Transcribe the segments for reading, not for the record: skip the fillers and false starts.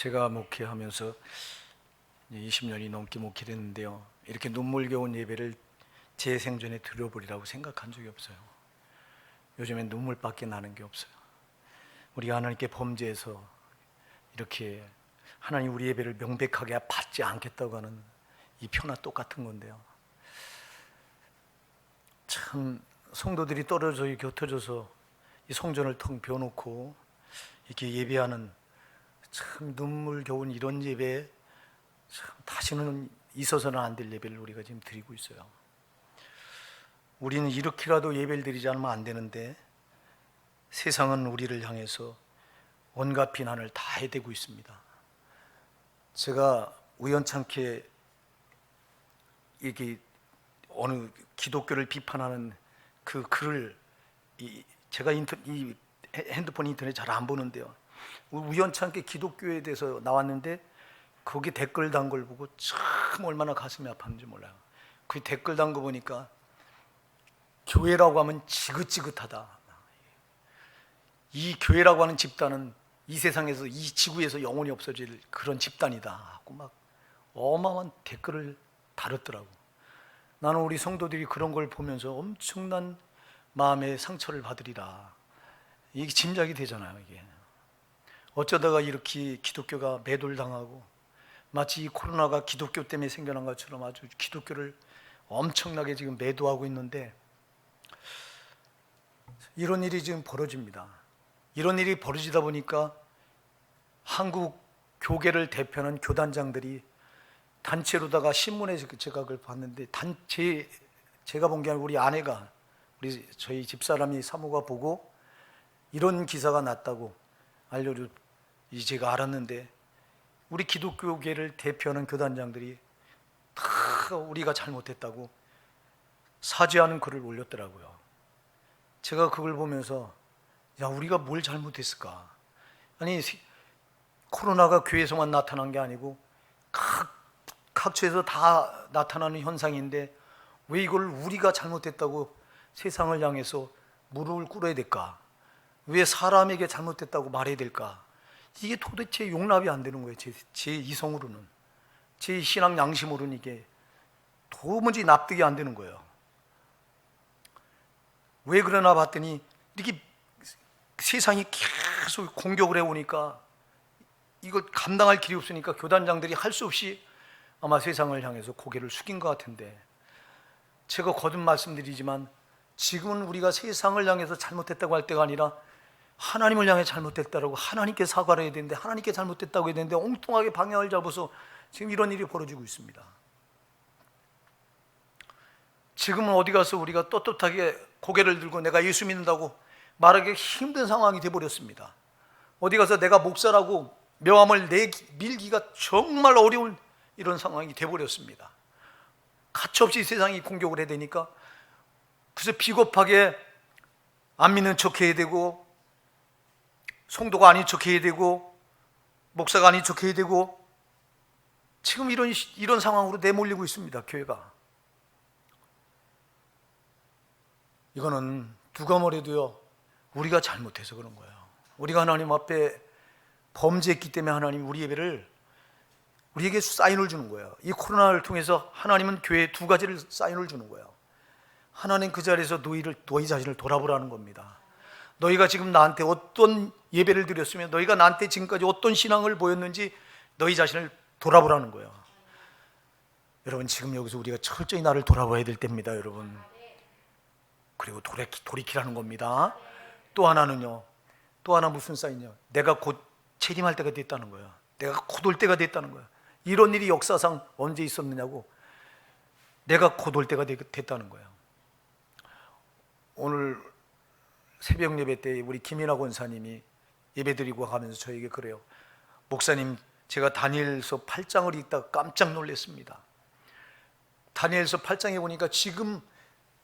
제가 목회하면서 20년이 넘게 목회했는데요, 이렇게 눈물겨운 예배를 제 생전에 드려보리라고 생각한 적이 없어요. 요즘엔 눈물밖에 나는 게 없어요. 우리가 하나님께 범죄해서 이렇게 하나님 우리 예배를 명백하게 받지 않겠다고 하는 이 표나 똑같은 건데요, 참 성도들이 떨어져 곁어져서 이 성전을 텅 비워놓고 이렇게 예배하는 참 눈물겨운 이런 예배에 참 다시는 있어서는 안 될 예배를 우리가 지금 드리고 있어요. 우리는 이렇게라도 예배를 드리지 않으면 안 되는데 세상은 우리를 향해서 온갖 비난을 다 해대고 있습니다. 제가 우연찮게 이게 어느 기독교를 비판하는 그 글을 제가 이 핸드폰 인터넷 잘 안 보는데요, 우연찮게 기독교에 대해서 나왔는데 거기 댓글 단 걸 보고 참 얼마나 가슴이 아팠는지 몰라요. 그 댓글 단 거 보니까 교회라고 하면 지긋지긋하다, 이 교회라고 하는 집단은 이 세상에서 이 지구에서 영원히 없어질 그런 집단이다 하고 막 어마어마한 댓글을 달았더라고. 나는 우리 성도들이 그런 걸 보면서 엄청난 마음의 상처를 받으리라, 이게 짐작이 되잖아요. 이게 어쩌다가 이렇게 기독교가 매돌당하고 마치 이 코로나가 기독교 때문에 생겨난 것처럼 아주 기독교를 엄청나게 지금 매도하고 있는데, 이런 일이 지금 벌어집니다. 이런 일이 벌어지다 보니까 한국 교계를 대표하는 교단장들이 단체로다가 신문에 제가 그걸 봤는데, 제가 본 게 아니고 우리 아내가, 저희 집사람이 사모가 보고 이런 기사가 났다고 알려줘 제가 알았는데, 우리 기독교계를 대표하는 교단장들이 다 우리가 잘못했다고 사죄하는 글을 올렸더라고요. 제가 그걸 보면서 야, 우리가 뭘 잘못했을까? 아니, 코로나가 교회에서만 나타난 게 아니고 각처에서 다 나타나는 현상인데 왜 이걸 우리가 잘못했다고 세상을 향해서 무릎을 꿇어야 될까? 왜 사람에게 잘못됐다고 말해야 될까? 이게 도대체 용납이 안 되는 거예요. 제 이성으로는, 제 신앙 양심으로는 이게 도무지 납득이 안 되는 거예요. 왜 그러나 봤더니 이렇게 세상이 계속 공격을 해오니까 이걸 감당할 길이 없으니까 교단장들이 할 수 없이 아마 세상을 향해서 고개를 숙인 것 같은데, 제가 거듭 말씀드리지만 지금은 우리가 세상을 향해서 잘못했다고 할 때가 아니라 하나님을 향해 잘못됐다고 하나님께 사과를 해야 되는데, 하나님께 잘못됐다고 해야 되는데 엉뚱하게 방향을 잡아서 지금 이런 일이 벌어지고 있습니다. 지금은 어디 가서 우리가 떳떳하게 고개를 들고 내가 예수 믿는다고 말하기 힘든 상황이 되어버렸습니다. 어디 가서 내가 목사라고 명함을 밀기가 정말 어려운 이런 상황이 되어버렸습니다. 가차없이 세상이 공격을 해야 되니까 그래서 비겁하게 안 믿는 척 해야 되고, 성도가 아닌 척 해야 되고, 목사가 아닌 척 해야 되고, 지금 이런 상황으로 내몰리고 있습니다, 교회가. 이거는 누가 뭐래도요, 우리가 잘못해서 그런 거예요. 우리가 하나님 앞에 범죄했기 때문에 하나님 우리 예배를, 우리에게 사인을 주는 거예요. 이 코로나를 통해서 하나님은 교회에 두 가지를 사인을 주는 거예요. 하나님 그 자리에서 너희 자신을 돌아보라는 겁니다. 너희가 지금 나한테 어떤 예배를 드렸으며 너희가 나한테 지금까지 어떤 신앙을 보였는지 너희 자신을 돌아보라는 거예요. 여러분, 지금 여기서 우리가 철저히 나를 돌아봐야 될 때입니다, 여러분. 그리고 돌이키라는 겁니다. 또 하나는요, 또 하나 무슨 사인이요? 내가 곧 재림할 때가 됐다는 거예요. 내가 곧 올 때가 됐다는 거예요. 이런 일이 역사상 언제 있었느냐고, 내가 곧 올 때가 됐다는 거예요. 오늘 새벽 예배 때 우리 김인하 권사님이 예배 드리고 가면서 저에게 그래요. 목사님, 제가 다니엘서 8장을 읽다가 깜짝 놀랐습니다. 다니엘서 8장에 보니까 지금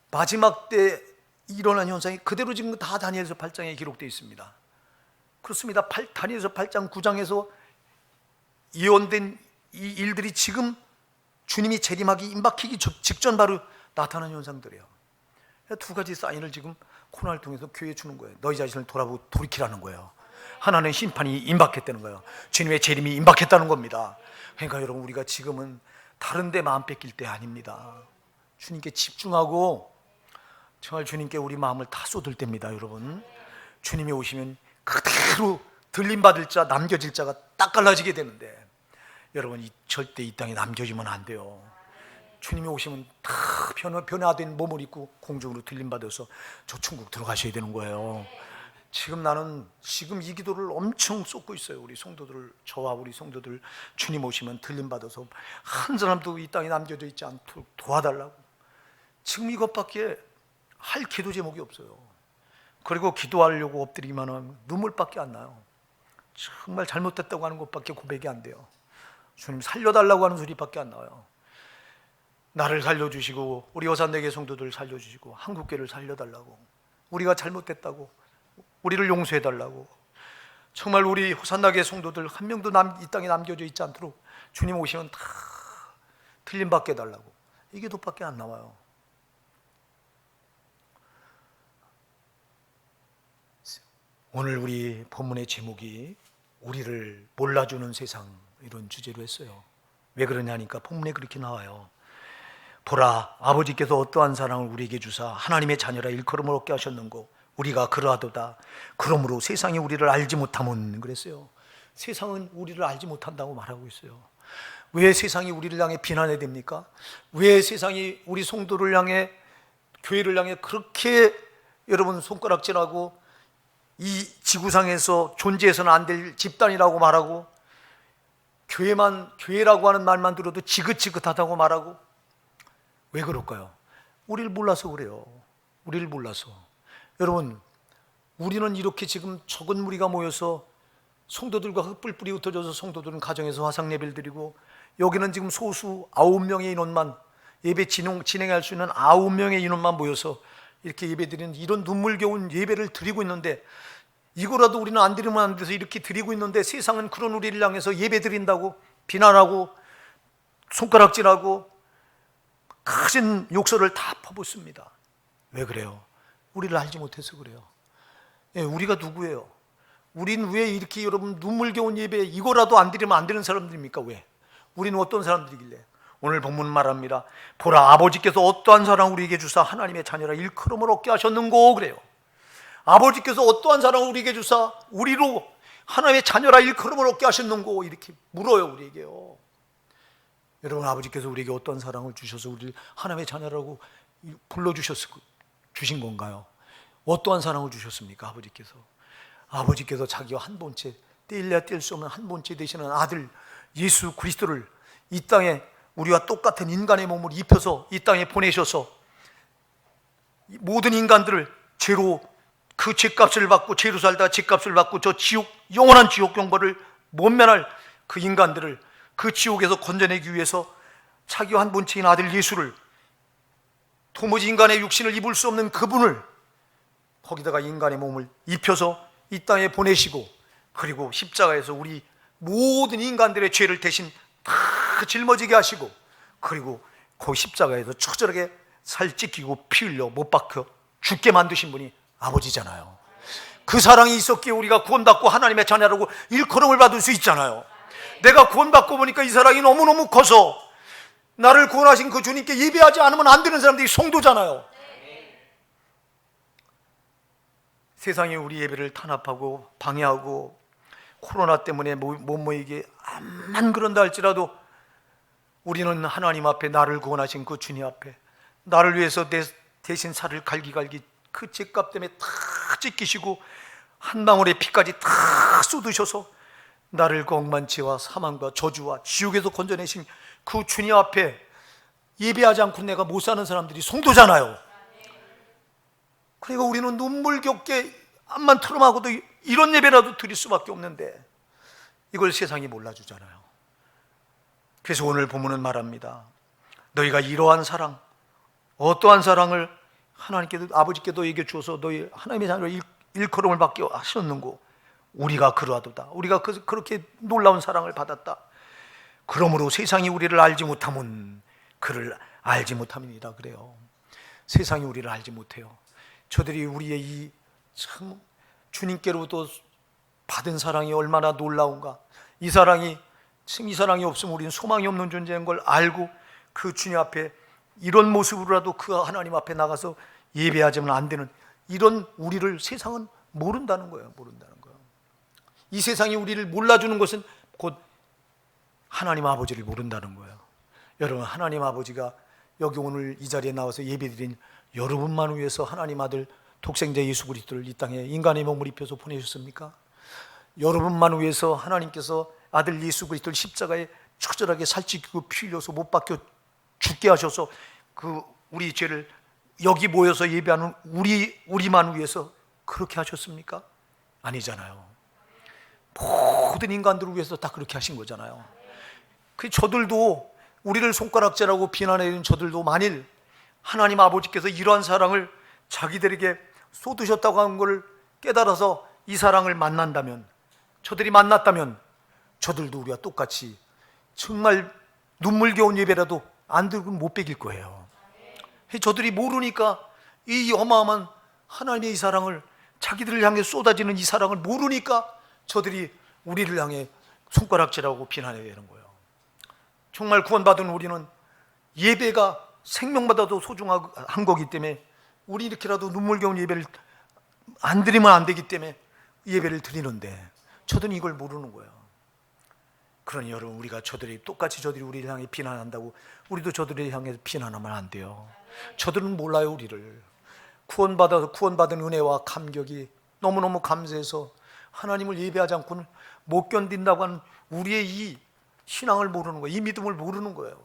마지막 때 일어난 현상이 그대로 지금 다 다니엘서 8장에 기록되어 있습니다. 그렇습니다. 다니엘서 8장 9장에서 예언된 이 일들이 지금 주님이 재림하기 임박하기 직전 바로 나타난 현상들이에요. 두 가지 사인을 지금 코로나를 통해서 교회에 주는 거예요. 너희 자신을 돌이키라는 거예요. 하나는 심판이 임박했다는 거예요. 주님의 재림이 임박했다는 겁니다. 그러니까 여러분, 우리가 지금은 다른 데 마음 뺏길 때 아닙니다. 주님께 집중하고 정말 주님께 우리 마음을 다 쏟을 때입니다. 여러분, 주님이 오시면 그대로 들림받을 자, 남겨질 자가 딱 갈라지게 되는데, 여러분, 절대 이 땅에 남겨지면 안 돼요. 주님이 오시면 다 변화된 몸을 입고 공중으로 들림받아서 저 천국 들어가셔야 되는 거예요. 지금 나는 이 기도를 엄청 쏟고 있어요. 우리 성도들, 저와 우리 성도들, 주님 오시면 들림받아서 한 사람도 이 땅에 남겨져 있지 않도록 도와달라고. 지금 이것밖에 할 기도 제목이 없어요. 그리고 기도하려고 엎드리기만 하면 눈물밖에 안 나요. 정말 잘못됐다고 하는 것밖에 고백이 안 돼요. 주님 살려달라고 하는 소리밖에 안 나와요. 나를 살려주시고 우리 여산대교 성도들 살려주시고 한국교회를 살려달라고, 우리가 잘못됐다고 우리를 용서해달라고, 정말 우리 호산나게 성도들 한 명도 이 땅에 남겨져 있지 않도록 주님 오시면 다 틀림받게 해달라고, 이 기도밖에 안 나와요. 오늘 우리 본문의 제목이 우리를 몰라주는 세상, 이런 주제로 했어요. 왜 그러냐니까 본문에 그렇게 나와요. 보라, 아버지께서 어떠한 사랑을 우리에게 주사 하나님의 자녀라 일컬음을 얻게 하셨는고 우리가 그러하도다. 그러므로 세상이 우리를 알지 못하면, 그랬어요. 세상은 우리를 알지 못한다고 말하고 있어요. 왜 세상이 우리를 향해 비난해야 됩니까? 왜 세상이 우리 성도를 향해, 교회를 향해 그렇게 여러분 손가락질하고 이 지구상에서 존재해서는 안 될 집단이라고 말하고, 교회라고 하는 말만 들어도 지긋지긋하다고 말하고, 왜 그럴까요? 우리를 몰라서 그래요. 우리를 몰라서. 여러분, 우리는 이렇게 지금 적은 무리가 모여서 성도들과 흙불불이 흩어져서 성도들은 가정에서 화상 예배를 드리고, 여기는 지금 소수 9명의 인원만, 예배 진행할 수 있는 9명의 인원만 모여서 이렇게 예배 드리는 이런 눈물겨운 예배를 드리고 있는데, 이거라도 우리는 안 드리면 안 돼서 이렇게 드리고 있는데, 세상은 그런 우리를 향해서 예배 드린다고 비난하고 손가락질하고 큰 욕설을 다 퍼붓습니다. 왜 그래요? 우리를 알지 못해서 그래요. 예, 우리가 누구예요? 우린 왜 이렇게 여러분 눈물겨운 예배 이거라도 안 드리면 안 되는 사람들입니까? 왜? 우리는 어떤 사람들이길래? 오늘 본문 말합니다. 보라, 아버지께서 어떠한 사랑 우리에게 주사 하나님의 자녀라 일컬음을 얻게 하셨는고, 그래요. 아버지께서 어떠한 사랑을 우리에게 주사 우리로 하나님의 자녀라 일컬음을 얻게 하셨는고, 이렇게 물어요, 우리에게요. 여러분, 아버지께서 우리에게 어떤 사랑을 주셔서 우리를 하나님의 자녀라고 주신 건가요? 어떠한 사랑을 주셨습니까? 아버지께서 자기와 한 번째, 떼일래야 뗄 수 없는 한 번째 되시는 아들 예수 그리스도를 이 땅에 우리와 똑같은 인간의 몸을 입혀서 이 땅에 보내셔서 모든 인간들을 죄로 그 죄값을 받고, 죄로 살다가 죄값을 받고 저 지옥, 영원한 지옥 경보를 못 면할 그 인간들을 그 지옥에서 건져내기 위해서 자기와 한 본체인 아들 예수를, 도무지 인간의 육신을 입을 수 없는 그분을 거기다가 인간의 몸을 입혀서 이 땅에 보내시고, 그리고 십자가에서 우리 모든 인간들의 죄를 대신 다 짊어지게 하시고, 그리고 그 십자가에서 처절하게 살 찢기고 피 흘려 못 박혀 죽게 만드신 분이 아버지잖아요. 그 사랑이 있었기에 우리가 구원받고 하나님의 자녀라고 일컬음을 받을 수 있잖아요. 내가 구원받고 보니까 이 사랑이 너무너무 커서 나를 구원하신 그 주님께 예배하지 않으면 안 되는 사람들이 성도잖아요. 세상이 우리 예배를 탄압하고 방해하고 코로나 때문에 못 모이게 암만 그런다 할지라도 우리는 하나님 앞에, 나를 구원하신 그 주님 앞에, 나를 위해서 대신 살을 갈기갈기 그 죄값 때문에 다 찢기시고 한 방울의 피까지 다 쏟으셔서 나를 그 억만죄와 사망과 저주와 지옥에서 건져내신 그 주님 앞에 예배하지 않고 내가 못 사는 사람들이 성도잖아요. 그러니까 우리는 눈물겹게 앞만 트름하고도 이런 예배라도 드릴 수밖에 없는데 이걸 세상이 몰라주잖아요. 그래서 오늘 본문은 말합니다. 너희가 이러한 사랑, 어떠한 사랑을 하나님께도, 아버지께도 너희에게 주어서 너희 하나님의 자녀로 일컬음을 받게 하셨는고 우리가 그러하도다. 우리가 그렇게 놀라운 사랑을 받았다. 그러므로 세상이 우리를 알지 못하면 그를 알지 못함이니라. 그래요. 세상이 우리를 알지 못해요. 저들이 우리의 이 참 주님께로부터 받은 사랑이 얼마나 놀라운가. 이 사랑이 없으면 우리는 소망이 없는 존재인 걸 알고 그 주님 앞에 이런 모습으로라도 그 하나님 앞에 나가서 예배하지는 안 되는 이런 우리를 세상은 모른다는 거예요. 이 세상이 우리를 몰라주는 것은 곧 하나님 아버지를 모른다는 거예요. 여러분, 하나님 아버지가 여기 오늘 이 자리에 나와서 예배드린 여러분만 위해서 하나님 아들 독생자 예수 그리스도를 이 땅에 인간의 몸을 입혀서 보내셨습니까? 여러분만 위해서 하나님께서 아들 예수 그리스도를 십자가에 처절하게 살찌고 피 흘려서 못 박혀 죽게 하셔서 그 우리 죄를 여기 모여서 예배하는 우리만 위해서 그렇게 하셨습니까? 아니잖아요. 모든 인간들을 위해서 다 그렇게 하신 거잖아요. 그 저들도 우리를 손가락질하고 비난하는 저들도 만일 하나님 아버지께서 이러한 사랑을 자기들에게 쏟으셨다고 하는 것을 깨달아서 이 사랑을 만난다면, 저들이 만났다면 저들도 우리와 똑같이 정말 눈물겨운 예배라도 안 들고 못 베길 거예요. 저들이 모르니까 이 어마어마한 하나님의 이 사랑을, 자기들을 향해 쏟아지는 이 사랑을 모르니까 저들이 우리를 향해 손가락질하고 비난해야 되는 거예요. 정말 구원받은 우리는 예배가 생명보다도 소중한 거기 때문에 우리 이렇게라도 눈물겨운 예배를 안 드리면 안 되기 때문에 예배를 드리는데 저들은 이걸 모르는 거예요. 그러니 여러분, 우리가 똑같이 저들이 우리를 향해 비난한다고 우리도 저들을 향해 비난하면 안 돼요. 저들은 몰라요. 우리를 구원받은 은혜와 감격이 너무너무 감사해서 하나님을 예배하지 않고는 못 견딘다고 하는 우리의 이 신앙을 모르는 거예요. 이 믿음을 모르는 거예요.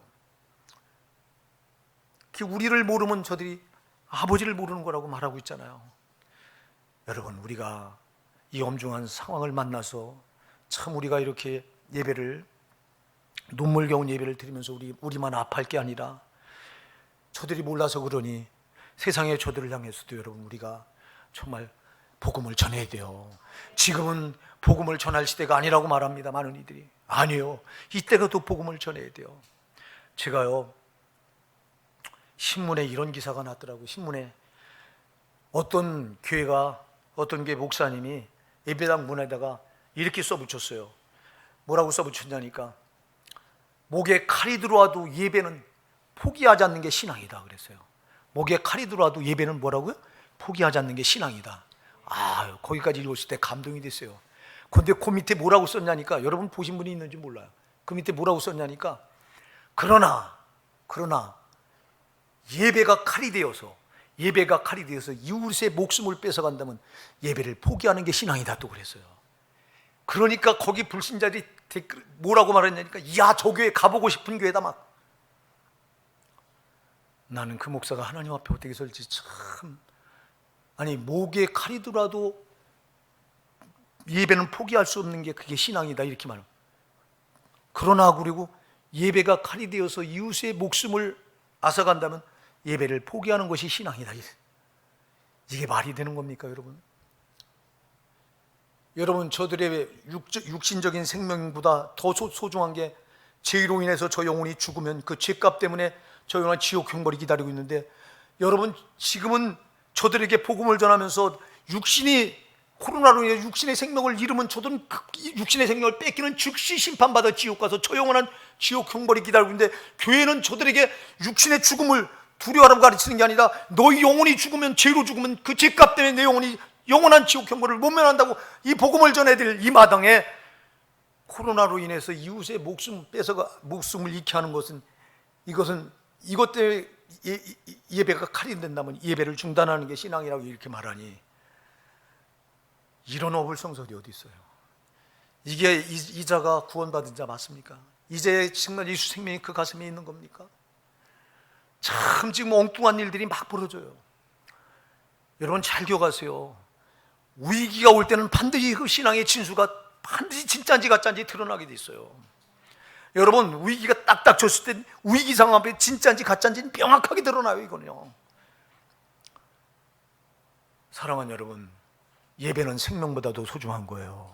우리를 모르면 저들이 아버지를 모르는 거라고 말하고 있잖아요. 여러분, 우리가 이 엄중한 상황을 만나서 참 우리가 이렇게 예배를, 눈물겨운 예배를 드리면서 우리만 아파할 게 아니라 저들이 몰라서 그러니 세상의 저들을 향해서도 여러분, 우리가 정말 복음을 전해야 돼요. 지금은 복음을 전할 시대가 아니라고 말합니다. 많은 이들이. 아니요, 이때가 또 복음을 전해야 돼요. 제가요, 신문에 이런 기사가 났더라고요. 신문에 어떤 교회 목사님이 예배당 문에다가 이렇게 써붙였어요. 뭐라고 써붙였냐니까, 목에 칼이 들어와도 예배는 포기하지 않는 게 신앙이다 그랬어요. 목에 칼이 들어와도 예배는 뭐라고요? 포기하지 않는 게 신앙이다. 거기까지 읽었을 때 감동이 됐어요. 근데 그 밑에 뭐라고 썼냐니까, 여러분 보신 분이 있는지 몰라요. 그 밑에 뭐라고 썼냐니까, 그러나 예배가 칼이 되어서 이웃의 목숨을 뺏어간다면 예배를 포기하는 게 신앙이다 또 그랬어요. 그러니까 거기 불신자들이 댓글 뭐라고 말했냐니까, 야, 저 교회 가보고 싶은 교회다 막. 나는 그 목사가 하나님 앞에 어떻게 설지 참. 아니, 목에 칼이 들어도 예배는 포기할 수 없는 게 그게 신앙이다 이렇게 말합니다. 그러나 그리고 예배가 칼이 되어서 이웃의 목숨을 앗아간다면 예배를 포기하는 것이 신앙이다. 이게 말이 되는 겁니까, 여러분? 여러분, 저들의 육신적인 생명보다 더 소중한 게 죄로 인해서 저 영혼이 죽으면 그 죄값 때문에 저 영혼은 지옥 형벌이 기다리고 있는데, 여러분 지금은 저들에게 복음을 전하면서 코로나로 인해 육신의 생명을 잃으면 저들은 육신의 생명을 뺏기는 즉시 심판받아 지옥 가서 저 영원한 지옥 형벌이 기다리고 있는데, 교회는 저들에게 육신의 죽음을 두려워하라고 가르치는 게 아니라 너희 영혼이 죽으면, 죄로 죽으면 그 죄값 때문에 내 영혼이 영원한 지옥 형벌을 못 면한다고 이 복음을 전해드릴 이 마당에 코로나로 인해서 이웃의 목숨을 잃게 하는 것은, 이것 때문에 예배가 칼이 된다면 예배를 중단하는 게 신앙이라고 이렇게 말하니, 이런 어불성설이 어디 있어요? 이게 이 자가 구원받은 자 맞습니까? 이제 정말 예수 생명이 그 가슴에 있는 겁니까? 참 지금 엉뚱한 일들이 막 벌어져요. 여러분 잘 기억하세요. 위기가 올 때는 반드시 그 신앙의 진수가 반드시 진짜인지 가짜인지 드러나게 돼 있어요. 여러분, 위기가 딱딱 줬을 때 위기 상황 앞에 진짜인지 가짜인지 명확하게 드러나요. 이거는요. 사랑하는 여러분, 예배는 생명보다도 소중한 거예요.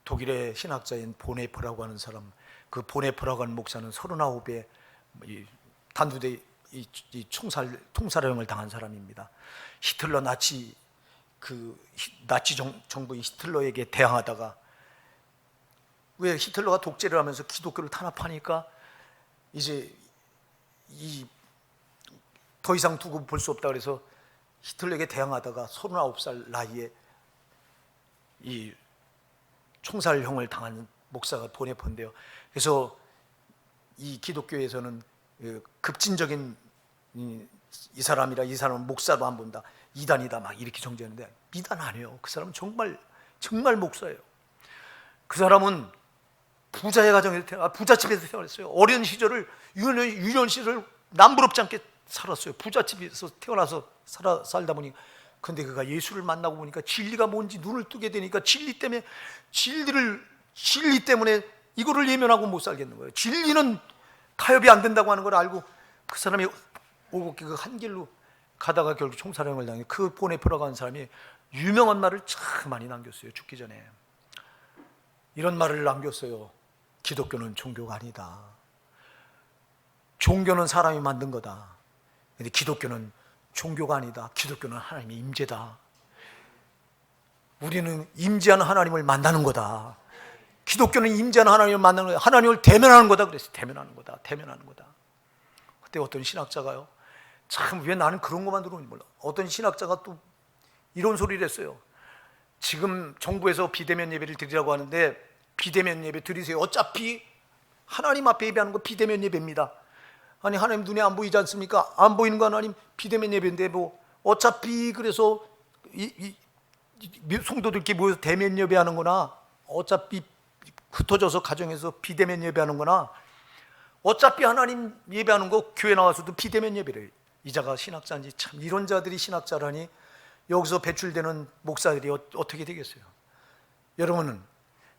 독일의 신학자인 보네프라고 하는 사람, 그 보네프라고 하는 목사는 39에 단두대 통사령을 당한 사람입니다. 히틀러 나치 나치 정부인 히틀러에게 대항하다가, 왜 히틀러가 독재를 하면서 기독교를 탄압하니까 이제 더 이상 두고 볼 수 없다 그래서 히틀러에게 대항하다가 39살 나이에 이 총살형을 당한 목사가 보내본대요. 그래서 이 기독교에서는 급진적인 이 사람은 목사로 안 본다, 이단이다 막 이렇게 정죄하는데, 이단 아니에요. 그 사람은 정말 목사예요. 그 사람은 부자의 가정에서 부잣집에서 태어났어요. 어린 시절을 유년 시절을 남부럽지 않게 살았어요. 부잣집에서 태어나서 살다 보니, 근데 그가 예수를 만나고 보니까 진리가 뭔지 눈을 뜨게 되니까 진리 때문에 이거를 예면하고 못 살겠는 거예요. 진리는 타협이 안 된다고 하는 걸 알고 그 사람이 오곡기 그 한 길로 가다가 결국 총살형을 당해. 그 보네프라고 하는 사람이 유명한 말을 참 많이 남겼어요. 죽기 전에 이런 말을 남겼어요. 기독교는 종교가 아니다. 종교는 사람이 만든 거다. 근데 기독교는 종교가 아니다. 기독교는 하나님의 임재다. 우리는 임재하는 하나님을 만나는 거다. 기독교는 임재하는 하나님을 만나는 거다. 하나님을 대면하는 거다. 그랬어요. 대면하는 거다. 그때 어떤 신학자가요, 참 왜 나는 그런 것만 들으면 몰라. 어떤 신학자가 또 이런 소리를 했어요. 지금 정부에서 비대면 예배를 드리라고 하는데, 비대면 예배 드리세요. 어차피 하나님 앞에 예배하는 거 비대면 예배입니다. 아니 하나님 눈에 안 보이지 않습니까? 안 보이는 거 하나님 비대면 예배인데 뭐 어차피 그래서 성도들끼리 모여서 대면 예배하는 거나, 어차피 흩어져서 가정에서 비대면 예배하는 거나, 어차피 하나님 예배하는 거 교회 나와서도 비대면 예배를. 이자가 신학자인지, 참 이런 자들이 신학자라니. 여기서 배출되는 목사들이 어떻게 되겠어요? 여러분은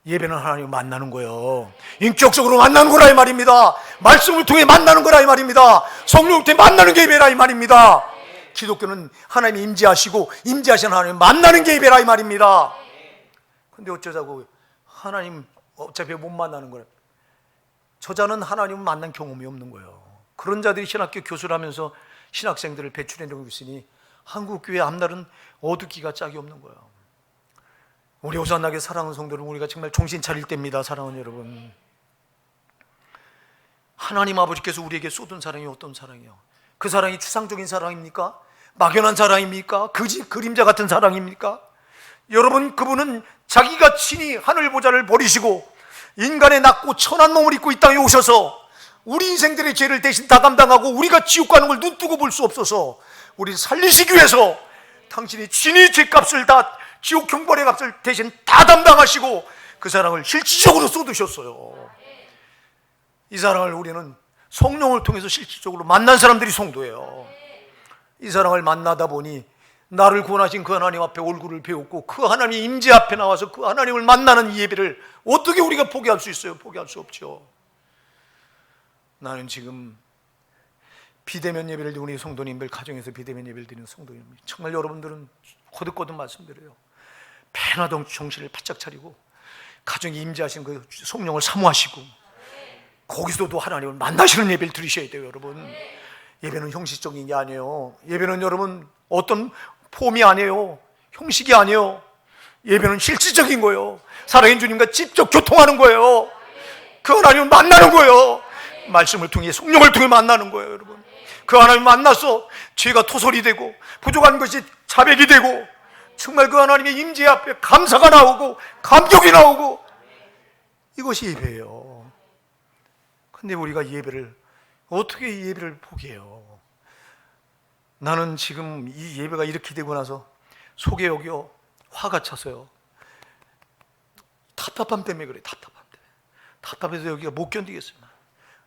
예배는 하나님을 만나는 거예요. 인격적으로 만나는 거라 이 말입니다. 말씀을 통해 만나는 거라 이 말입니다. 성령을 통해 만나는 게 예배라 이 말입니다. 기독교는 하나님이 임재하시고 임재하시는 하나님을 만나는 게 예배라 이 말입니다. 근데 어쩌자고 하나님 어차피 못 만나는 거라. 저자는 하나님을 만난 경험이 없는 거예요. 그런 자들이 신학교 교수를 하면서 신학생들을 배출해내고 있으니 한국교회 앞날은 어둡기가 짝이 없는 거예요. 우리 호산나게 사랑하는 성도를 우리가 정말 정신 차릴 때입니다. 사랑하는 여러분, 하나님 아버지께서 우리에게 쏟은 사랑이 어떤 사랑이요? 그 사랑이 추상적인 사랑입니까? 막연한 사랑입니까? 그림자 같은 사랑입니까? 여러분, 그분은 자기가 친히 하늘 보좌를 버리시고 인간의 낮고 천한 몸을 입고 이 땅에 오셔서 우리 인생들의 죄를 대신 다 감당하고 우리가 지옥 가는 걸 눈뜨고 볼 수 없어서 우리를 살리시기 위해서 당신이 친히 죄값을 다, 지옥 형벌의 값을 대신 다 담당하시고 그 사랑을 실질적으로 쏟으셨어요. 이 사랑을 우리는 성령을 통해서 실질적으로 만난 사람들이 성도예요. 이 사랑을 만나다 보니 나를 구원하신 그 하나님 앞에 얼굴을 배웠고, 그 하나님의 임재 앞에 나와서 그 하나님을 만나는 이 예배를 어떻게 우리가 포기할 수 있어요? 포기할 수 없죠. 나는 지금 비대면 예배를 드리는 우리 성도님들, 가정에서 비대면 예배를 드리는 성도님들, 정말 여러분들은 거듭거듭 말씀드려요. 패나동 정신을 바짝 차리고 가정에 임재하신 그 성령을 사모하시고 거기서도 하나님을 만나시는 예배를 드리셔야 돼요. 여러분, 예배는 형식적인 게 아니에요. 예배는 여러분 어떤 폼이 아니에요. 형식이 아니에요. 예배는 실질적인 거예요. 살아계신 주님과 직접 교통하는 거예요. 그 하나님을 만나는 거예요. 말씀을 통해, 성령을 통해 만나는 거예요. 여러분, 그 하나님 만나서 죄가 토설이 되고 부족한 것이 자백이 되고, 정말 그 하나님의 임재 앞에 감사가 나오고 감격이 나오고, 이것이 예배예요. 근데 우리가 어떻게 이 예배를 포기해요? 나는 지금 이 예배가 이렇게 되고 나서 속에 여기요 화가 차서요. 답답함 때문에 그래. 답답해서 여기가 못 견디겠어요.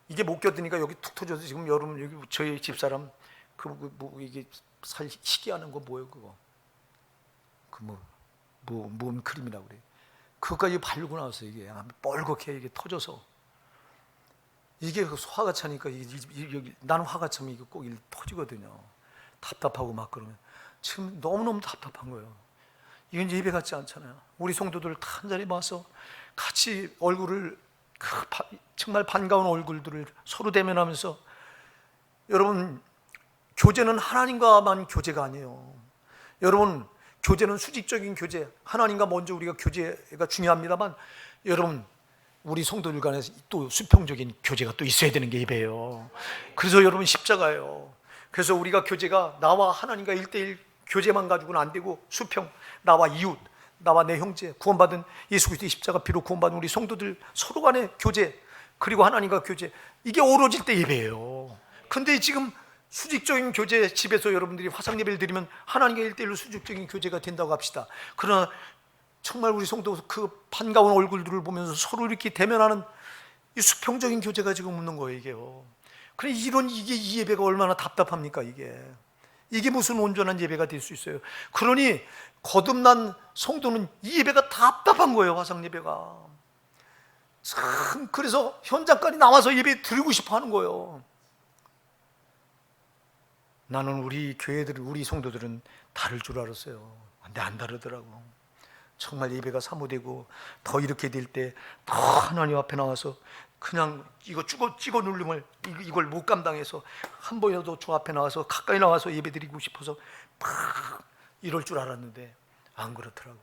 이게 못 견디니까 여기 툭 터져서 지금 여러분, 여기 저희 집사람 이게 살 시기하는 거 뭐예요? 그거 뭔 크림이라고 그래. 그거까지 바르고 나서 이게 뻘겋게 이게 터져서, 이게 화가 차니까 여기 나는 화가 차면 이게 꼭 터지거든요. 답답하고 막 그러면 지금 너무너무 답답한 거예요. 이건 예배 같지 않잖아요. 우리 성도들 다 한 자리에 모아서 같이 얼굴을, 정말 반가운 얼굴들을 서로 대면하면서, 여러분, 교제는 하나님과만 교제가 아니에요. 여러분, 교제는 수직적인 교제, 하나님과 먼저 우리가 교제가 중요합니다만, 여러분 우리 성도들 간에 또 수평적인 교제가 또 있어야 되는 게 예배예요. 그래서 여러분 십자가예요. 그래서 우리가 교제가 나와 하나님과 1대1 교제만 가지고는 안 되고, 수평, 나와 이웃, 나와 내 형제, 구원받은 예수 그리스도의 십자가 피로 구원받은 우리 성도들 서로 간의 교제, 그리고 하나님과 교제, 이게 어우러질 때 예배예요. 근데 지금 수직적인 교제, 집에서 여러분들이 화상 예배를 드리면 하나님과 1대1로 수직적인 교제가 된다고 합시다. 그러나 정말 우리 성도 그 반가운 얼굴들을 보면서 서로 이렇게 대면하는 이 수평적인 교제가 지금 없는 거예요, 이게요. 그래, 이게 이 예배가 얼마나 답답합니까, 이게 무슨 온전한 예배가 될 수 있어요? 그러니 거듭난 성도는 이 예배가 답답한 거예요, 화상 예배가. 참, 그래서 현장까지 나와서 예배 드리고 싶어 하는 거예요. 나는 우리 교회들, 우리 성도들은 다를 줄 알았어요. 근데 안 다르더라고. 정말 예배가 사모되고 더 이렇게 될 때 더 하나님 앞에 나와서 그냥 이거 찍어 누름을 이걸 못 감당해서 한 번이라도 저 앞에 나와서 가까이 나와서 예배 드리고 싶어서 막 이럴 줄 알았는데 안 그렇더라고.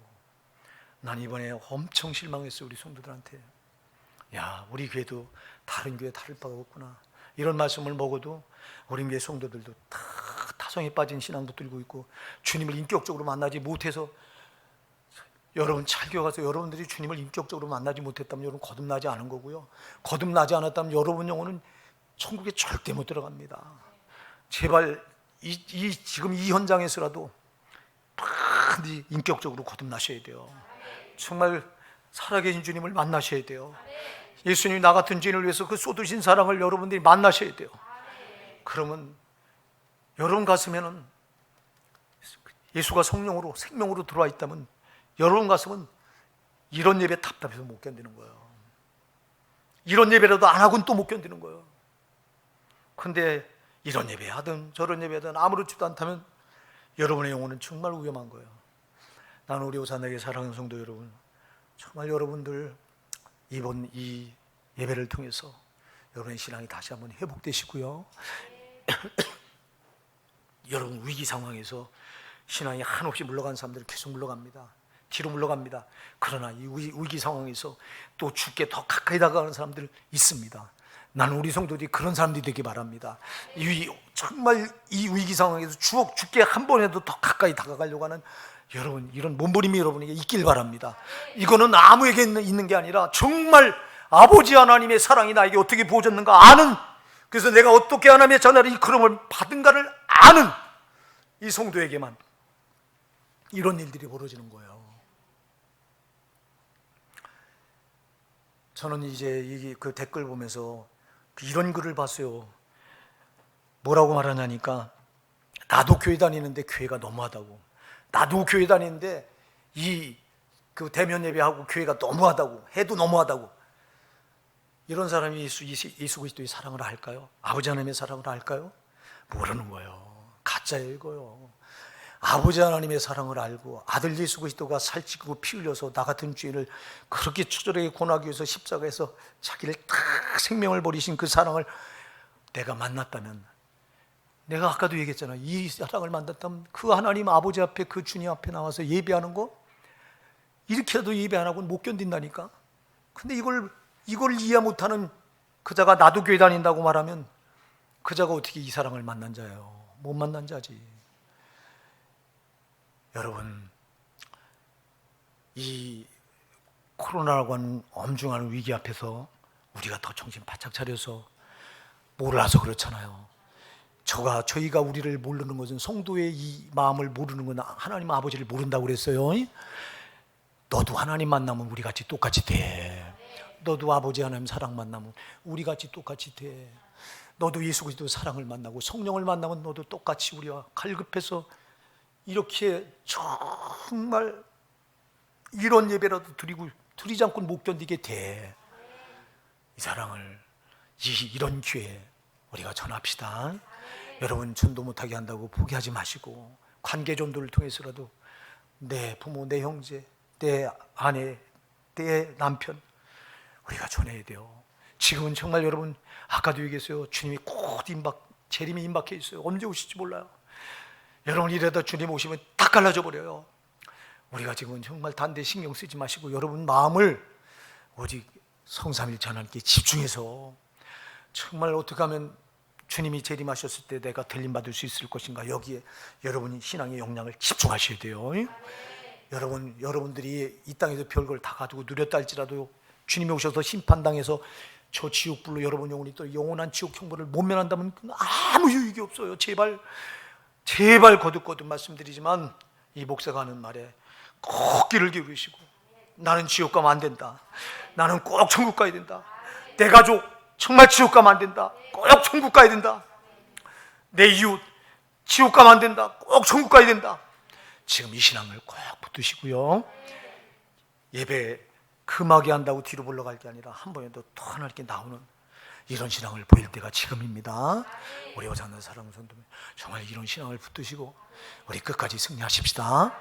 난 이번에 엄청 실망했어요, 우리 성도들한테. 야, 우리 교회도 다른 교회 다를 바가 없구나. 이런 말씀을 먹어도 우리 교회 성도들도 다 타성에 빠진 신앙도 들고 있고, 주님을 인격적으로 만나지 못해서, 여러분 잘 기억하세요. 여러분들이 주님을 인격적으로 만나지 못했다면 여러분 거듭나지 않은 거고요. 거듭나지 않았다면 여러분 영혼은 천국에 절대 못 들어갑니다. 제발 지금 이 현장에서라도 빨리 인격적으로 거듭나셔야 돼요. 정말 살아계신 주님을 만나셔야 돼요. 예수님이 나 같은 죄인을 위해서 그 쏟으신 사랑을 여러분들이 만나셔야 돼요. 그러면 여러분 가슴에는 예수가 성령으로 생명으로 들어와 있다면 여러분 가슴은 이런 예배 답답해서 못 견디는 거예요. 이런 예배라도 안 하고는 또 못 견디는 거예요. 근데 이런 예배 하든 저런 예배 하든 아무렇지도 않다면 여러분의 영혼은 정말 위험한 거예요. 나는 우리 오산에게 사랑하는 성도 여러분, 정말 여러분들 이번 이 예배를 통해서 여러분의 신앙이 다시 한번 회복되시고요. 여러분 위기 상황에서 신앙이 한없이 물러간 사람들은 계속 물러갑니다. 뒤로 물러갑니다. 그러나 이 위기 상황에서 또 주께 더 가까이 다가가는 사람들 있습니다. 나는 우리 성도들이 그런 사람들이 되기 바랍니다. 정말 이 위기 상황에서 주께 한 번에도 더 가까이 다가가려고 하는 여러분, 이런 몸부림이 여러분에게 있길 바랍니다. 이거는 아무에게 있는 게 아니라 정말 아버지 하나님의 사랑이 나에게 어떻게 부어졌는가 아는, 그래서 내가 어떻게 하나님의 전화를 이 그름을 받은가를 아는 이 성도에게만 이런 일들이 벌어지는 거예요. 저는 이제 그 댓글 보면서 이런 글을 봤어요. 뭐라고 말하냐니까, 나도 교회 다니는데 교회가 너무하다고, 나도 교회 다니는데 그 대면 예배하고 교회가 너무하다고, 해도 너무하다고. 이런 사람이 예수 그리스도의 사랑을 알까요? 아버지 하나님의 사랑을 알까요? 모르는 거예요. 가짜예요, 이거요. 아버지 하나님의 사랑을 알고 아들 예수 그리스도가 살찌고 피 흘려서 나 같은 죄인을 그렇게 처절하게 고난하기 위해서 십자가에서 자기를 다 생명을 버리신 그 사랑을 내가 만났다면, 내가 아까도 얘기했잖아, 이 사랑을 만났다면 그 하나님 아버지 앞에, 그 주님 앞에 나와서 예배하는 거 이렇게라도 예배 안 하고는 못 견딘다니까. 근데 이걸 이해 못하는 그자가 나도 교회 다닌다고 말하면 그자가 어떻게 이 사랑을 만난 자예요? 못 만난 자지. 여러분, 이 코로나라고 하는 엄중한 위기 앞에서 우리가 더 정신 바짝 차려서, 몰라서 그렇잖아요. 저희가 우리를 모르는 것은, 성도의 이 마음을 모르는 건 하나님 아버지를 모른다고 그랬어요. 너도 하나님 만나면 우리같이 똑같이 돼. 너도 아버지 하나님 사랑 만나면 우리같이 똑같이 돼. 너도 예수 그리스도 사랑을 만나고 성령을 만나면 너도 똑같이 우리와 갈급해서 이렇게 정말 이런 예배라도 드리지 않고는 못 견디게 돼. 이 사랑을 이런 기회에 우리가 전합시다. 여러분, 전도 못하게 한다고 포기하지 마시고 관계 전도를 통해서라도 내 부모, 내 형제, 내 아내, 내 남편 우리가 전해야 돼요. 지금은 정말 여러분, 아까도 얘기했어요. 주님이 곧 재림이 임박해 있어요. 언제 오실지 몰라요. 여러분, 이러다 주님 오시면 다 갈라져 버려요. 우리가 지금은 정말 단대 신경 쓰지 마시고 여러분 마음을 오직 성삼일체 하나님께 집중해서 정말 어떻게 하면 주님이 재림하셨을 때 내가 들림받을 수 있을 것인가, 여기에 여러분이 신앙의 역량을 집중하셔야 돼요. 여러분들이 이 땅에서 별걸 다 가지고 누렸다 할지라도 주님이 오셔서 심판당해서 저 지옥불로 여러분 영혼이 또 영원한 지옥 형벌을 못 면한다면 아무 유익이 없어요. 제발 거듭 말씀드리지만 이 목사가 하는 말에 꼭 귀를 기울이시고, 나는 지옥 가면 안 된다, 나는 꼭 천국 가야 된다, 내 가족 정말 지옥 가면 안 된다, 꼭 천국 가야 된다, 내 이웃 지옥 가면 안 된다, 꼭 천국 가야 된다, 지금 이 신앙을 꼭 붙드시고요. 예배 금하게 한다고 뒤로 물러갈 게 아니라 한 번에도 또 하나님께 나오는 이런 신앙을 보일 때가 지금입니다. 우리 오사는 사랑하는 성도님, 정말 이런 신앙을 붙드시고 우리 끝까지 승리하십시다.